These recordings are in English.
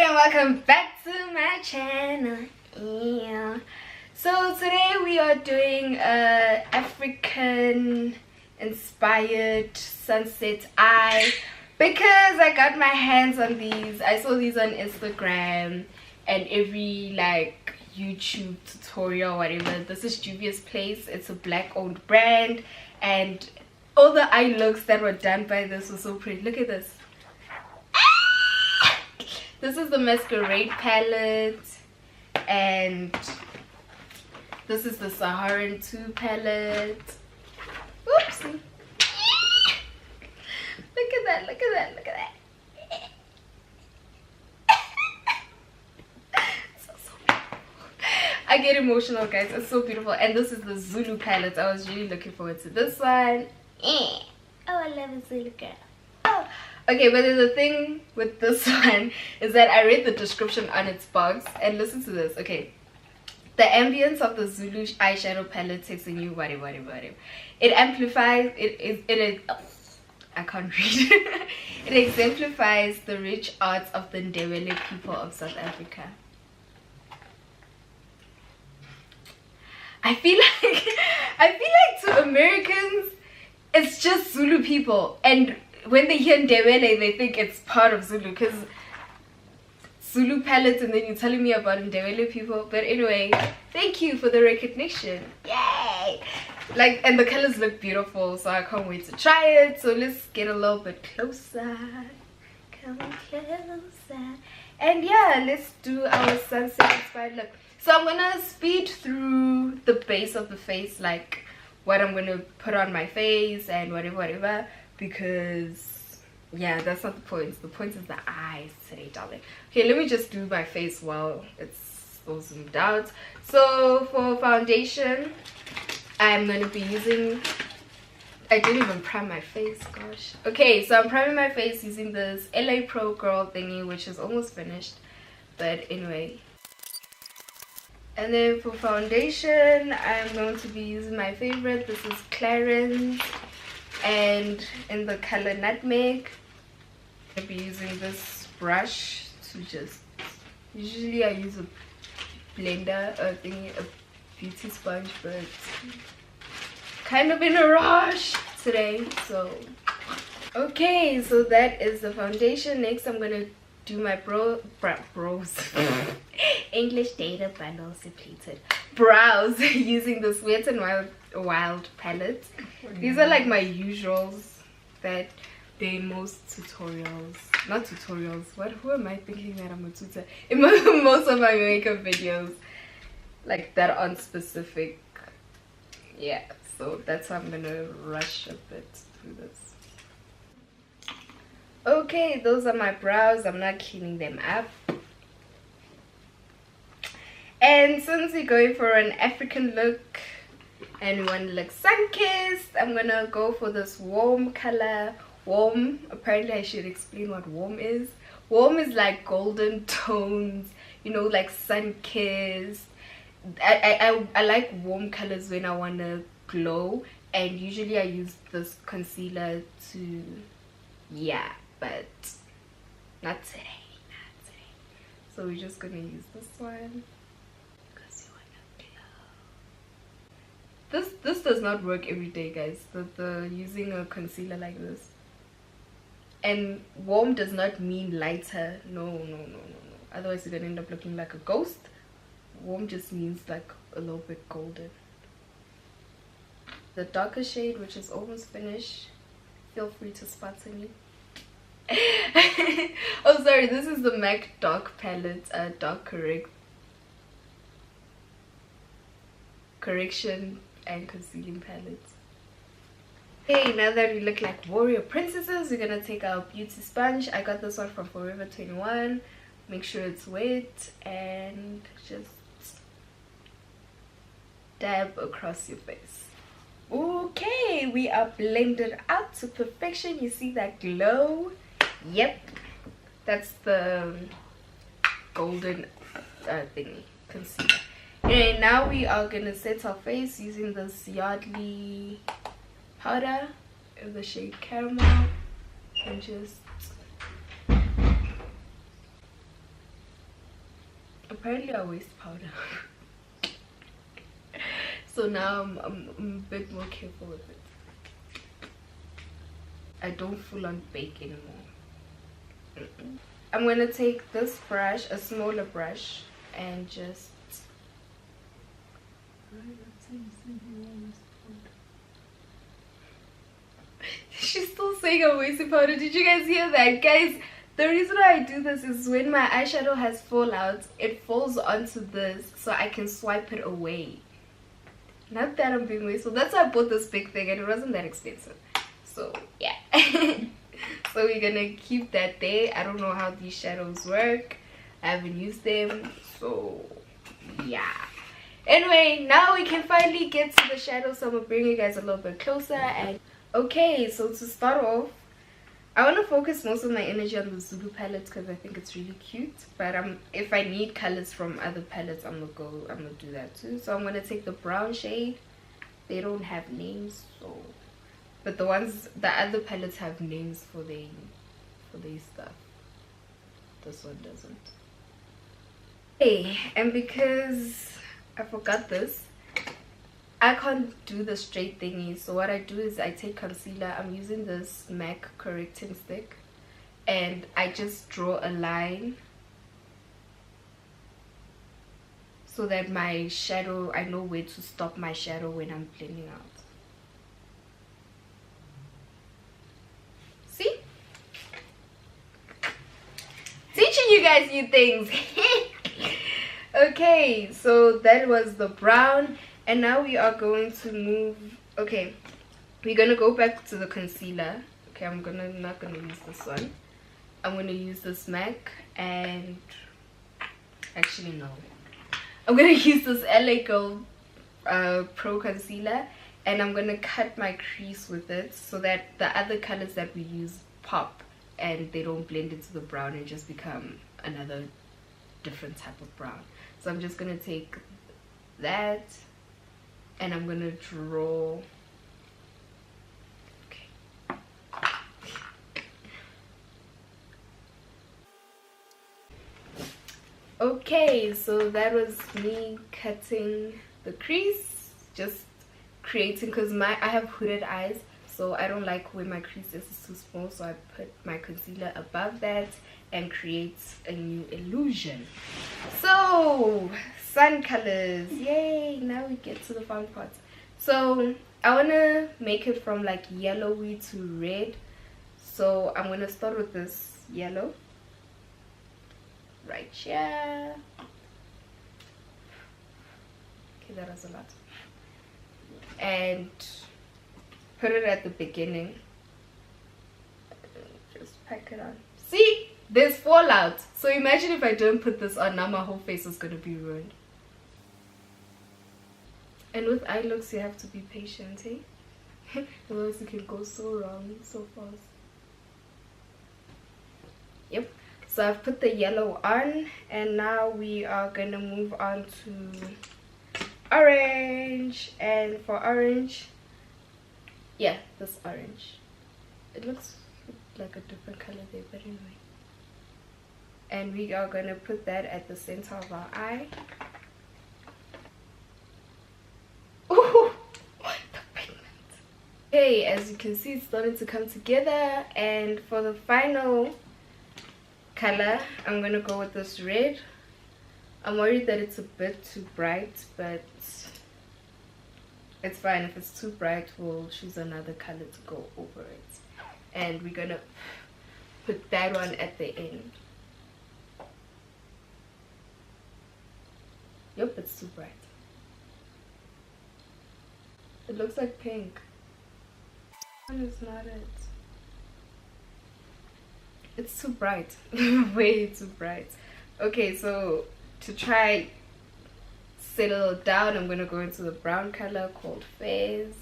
and welcome back to my channel. Yeah. So today we are doing a African inspired sunset eye because I got my hands on these. I saw these on Instagram and every like YouTube tutorial, whatever. This is Juvias Place. It's a black owned brand, and all the eye looks that were done by this were so pretty. Look at this. This is the Masquerade palette, and this is the Saharan 2 palette. Oopsie. Look at that, look at that, look at that. So beautiful. I get emotional, guys. It's so beautiful. And this is the Zulu palette. I was really looking forward to this one. Oh, I love a Zulu girl. Oh. Okay, but there's a thing with this one is that I read the description on its box, and listen to this. Okay, the ambience of the Zulu eyeshadow palette takes a new whatever. It amplifies I can't read. It exemplifies the rich arts of the Ndebele people of South Africa. I feel like to Americans it's just Zulu people, and when they hear Ndebele, they think it's part of Zulu, because Zulu palettes, and then you're telling me about Ndebele people. But anyway, thank you for the recognition. Yay! Like, and the colors look beautiful, so I can't wait to try it. So let's get a little bit closer. Come closer. And yeah, let's do our sunset inspired look. So I'm gonna speed through the base of the face, like what I'm gonna put on my face and whatever, because yeah, that's not the point. The point is the eyes today, darling. Okay, let me just do my face while it's all zoomed out. So for foundation, I'm gonna be using, I didn't even prime my face, gosh. Okay, so I'm priming my face using this LA Pro Girl thingy, which is almost finished, but anyway. And then for foundation, I'm going to be using my favorite. This is Clarins, and in the color Nutmeg. I'll be using this brush to just, usually I use a blender, a beauty sponge, but kind of in a rush today. So okay, so that is the foundation. Next I'm gonna do my brows. English data bundles depleted. Brows using this Wet n Wild palette. These are like my usuals that they in most tutorials, not tutorials, who am I thinking that I'm a tutor in most of my makeup videos, like that on specific. Yeah, so that's why I'm gonna rush a bit through this. Okay, those are my brows. I'm not cleaning them up. And since we're going for an African look and we want to look sun-kissed, I'm gonna go for this warm color. Warm, apparently I should explain what warm is. Warm is like golden tones, you know, like sun-kissed. I like warm colors when I want to glow, and usually I use this concealer to, yeah, but not today. So we're just gonna use this one because you wanna glow. This does not work every day, guys. The using a concealer like this. And warm does not mean lighter. No. Otherwise you're gonna end up looking like a ghost. Warm just means like a little bit golden. The darker shade, which is almost finished, feel free to sponsor me. Oh sorry, this is the MAC Dark Palette, dark correction and concealing palette. Okay, now that we look like warrior princesses, we're gonna take our beauty sponge. I got this one from Forever 21. Make sure it's wet and just dab across your face. Okay, we are blended out to perfection. You see that glow? Yep, that's the golden thingy, concealer. Anyway, now we are gonna set our face using this Yardley powder in the shade Caramel, and just apparently I waste powder. So now I'm a bit more careful with it. I don't full on bake anymore. I'm gonna take this brush, a smaller brush, and just she's still saying I'm wasting powder. Did you guys hear that? Guys, the reason why I do this is when my eyeshadow has fallout, it falls onto this so I can swipe it away. Not that I'm being wasteful. That's why I bought this big thing and it wasn't that expensive. So yeah. So we're gonna keep that there. I don't know how these shadows work. I haven't used them. So yeah. Anyway, now we can finally get to the shadows. So I'm gonna bring you guys a little bit closer. And okay, so to start off, I want to focus most of my energy on the Zulu palette because I think it's really cute. But if I need colors from other palettes, I'm gonna do that too. So I'm gonna take the brown shade. They don't have names, so, but the other palettes have names for their stuff. This one doesn't. Hey, and because I forgot this, I can't do the straight thingy, so what I do is I take concealer. I'm using this MAC correcting stick and I just draw a line so that my shadow, I know where to stop my shadow when I'm blending out. See? Teaching you guys new things. Okay, so that was the brown. And now we are going to move. Okay, we're gonna go back to the concealer. Okay, I'm not gonna use this one. I'm gonna use this MAC, and actually no, I'm gonna use this LA Girl Pro Concealer, and I'm gonna cut my crease with it so that the other colors that we use pop and they don't blend into the brown and just become another different type of brown. So I'm just gonna take that. And I'm gonna draw. Okay. Okay, so that was me cutting the crease, just creating, because I have hooded eyes, so I don't like when my crease is too small, so I put my concealer above that and create a new illusion. So sun colors, yay! Now we get to the fun part. So I want to make it from like yellowy to red, so I'm going to start with this yellow right here. Okay, that was a lot. And put it at the beginning. Just pack it on. See, there's fallout. So imagine if I don't put this on, now my whole face is going to be ruined. And with eye looks, you have to be patient, eh? Otherwise it can go so wrong so fast. Yep. So I've put the yellow on, and now we are going to move on to orange. And for orange, yeah, this orange. It looks like a different color there, but anyway. And we are going to put that at the center of our eye. Ooh, the pigment. Okay, as you can see, it's starting to come together. And for the final color, I'm going to go with this red. I'm worried that it's a bit too bright, but it's fine. If it's too bright, we'll choose another color to go over it. And we're going to put that one at the end. Yep, it's too bright. It looks like pink. And it's not it. It's too bright. Way too bright. Okay, so to try settle it down, I'm going to go into the brown color called Fairs.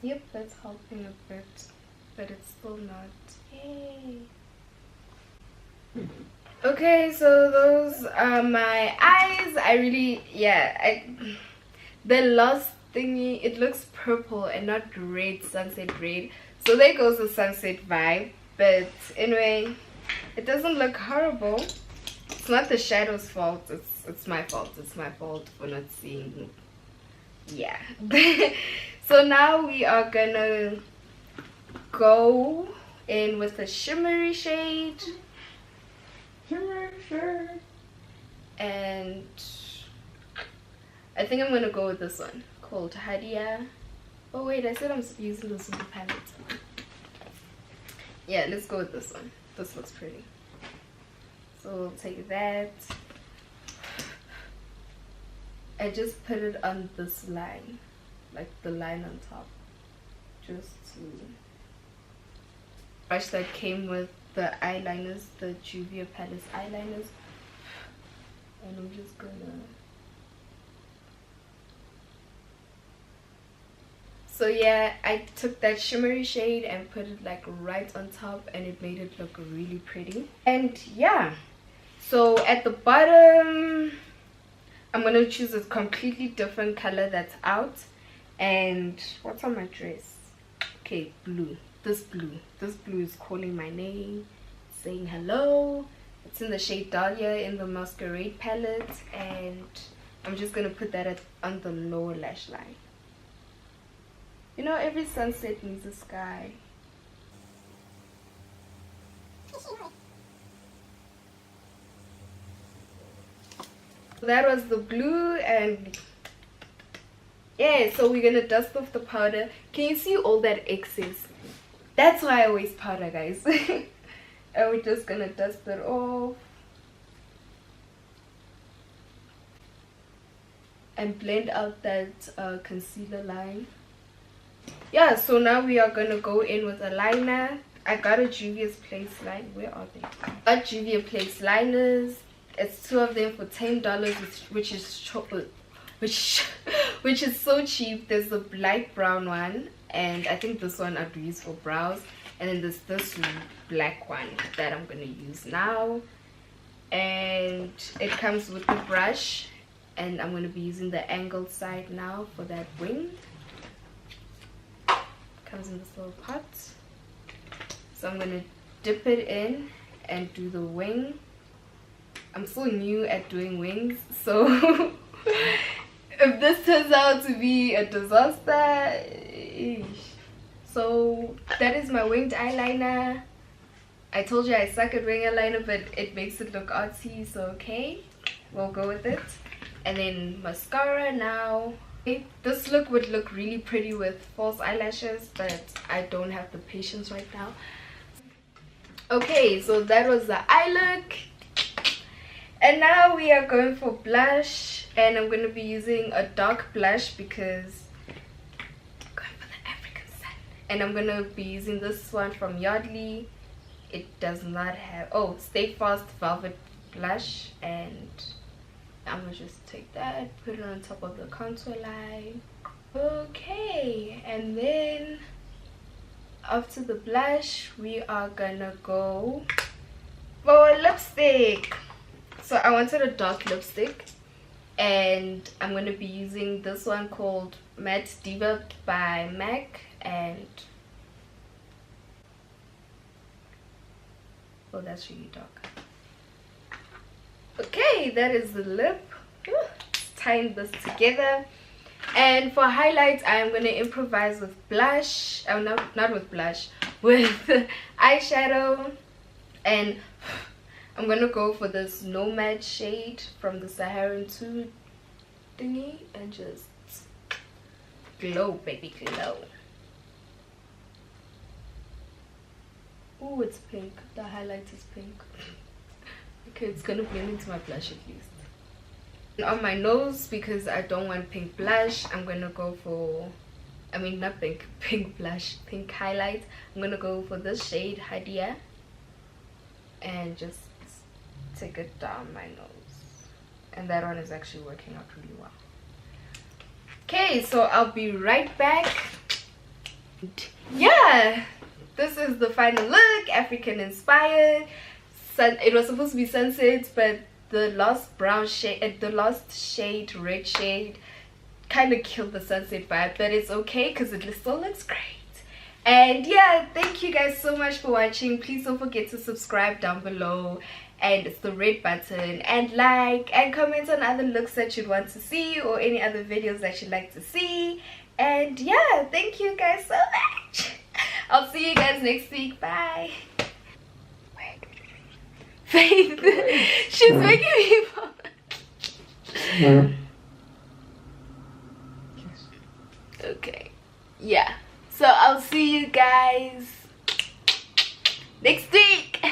Yep, that's helping a bit, but it's still not. Yay! Okay, so those are my eyes. I really, yeah, the last thingy. It looks purple and not red, sunset red. So there goes the sunset vibe. But anyway, it doesn't look horrible. It's not the shadow's fault. It's my fault. It's my fault for not seeing. Yeah. So now we are gonna go in with a shimmery shade. And I think I'm gonna go with this one called Hadia. Oh wait, I said I'm using the Zulu Palette. Yeah, let's go with this one. This looks pretty. So we'll take that. I just put it on this line, like the line on top, just to brush that came with the eyeliners, the Juvias Place eyeliners. And I'm just gonna, so yeah, I took that shimmery shade and put it like right on top, and it made it look really pretty. And yeah, so at the bottom I'm gonna choose a completely different color that's out. And what's on my dress? Okay, blue. This blue is calling my name, saying hello. It's in the shade Dahlia in the Masquerade palette, and I'm just gonna put that on the lower lash line. You know, every sunset needs a sky. That was the blue, and yeah, so we're gonna dust off the powder. Can you see all that excess? That's why I always powder, guys. And we're just gonna dust it off and blend out that concealer line. Yeah, so now we are gonna go in with a liner. I got a Juvias Place line. Where are they? I got Juvias Place liners. It's 2 of them for $10, which is so cheap. There's the light brown one, and I think this one I'd use for brows. And then there's this black one that I'm gonna use now, and it comes with the brush, and I'm gonna be using the angled side now for that wing. Comes in this little pot, so I'm gonna dip it in and do the wing. I'm so new at doing wings, so if this turns out to be a disaster, so that is my winged eyeliner. I told you I suck at wing eyeliner, but it makes it look artsy, so okay, we'll go with it. And then mascara now. Okay, this look would look really pretty with false eyelashes, but I don't have the patience right now. Okay, so that was the eye look. And now we are going for blush, and I'm going to be using a dark blush because I'm going for the African sun. And I'm going to be using this one from Yardley. It does not have, oh, Stay Fast Velvet Blush, and I'm going to just take that, put it on top of the contour line. Okay, and then after the blush, we are going to go for lipstick. So I wanted a dark lipstick, and I'm going to be using this one called Matte Diva by MAC, and oh, that's really dark. Okay, that is the lip. Tying this together. And for highlights, I'm going to improvise with blush. Oh, not with blush, with eyeshadow. And I'm gonna go for this Nomad shade from the Saharan 2 thingy and just glow, baby, glow. Oh, it's pink. The highlight is pink. Okay, it's gonna blend into my blush at least. And on my nose, because I don't want pink blush, I'm gonna go for, I mean not pink blush, pink highlight. I'm gonna go for this shade Hadia and just take it down my nose, and that one is actually working out really well. Okay, so I'll be right back. Yeah, this is the final look, African inspired. It was supposed to be sunset, but the last brown shade, the last shade, red shade, kind of killed the sunset vibe, but it's okay because it still looks great. And yeah, thank you guys so much for watching. Please don't forget to subscribe down below, and it's the red button, and like and comment on other looks that you'd want to see or any other videos that you'd like to see. And yeah, thank you guys so much. I'll see you guys next week. Bye. Faith, she's making me fall. Okay, yeah, so I'll see you guys next week.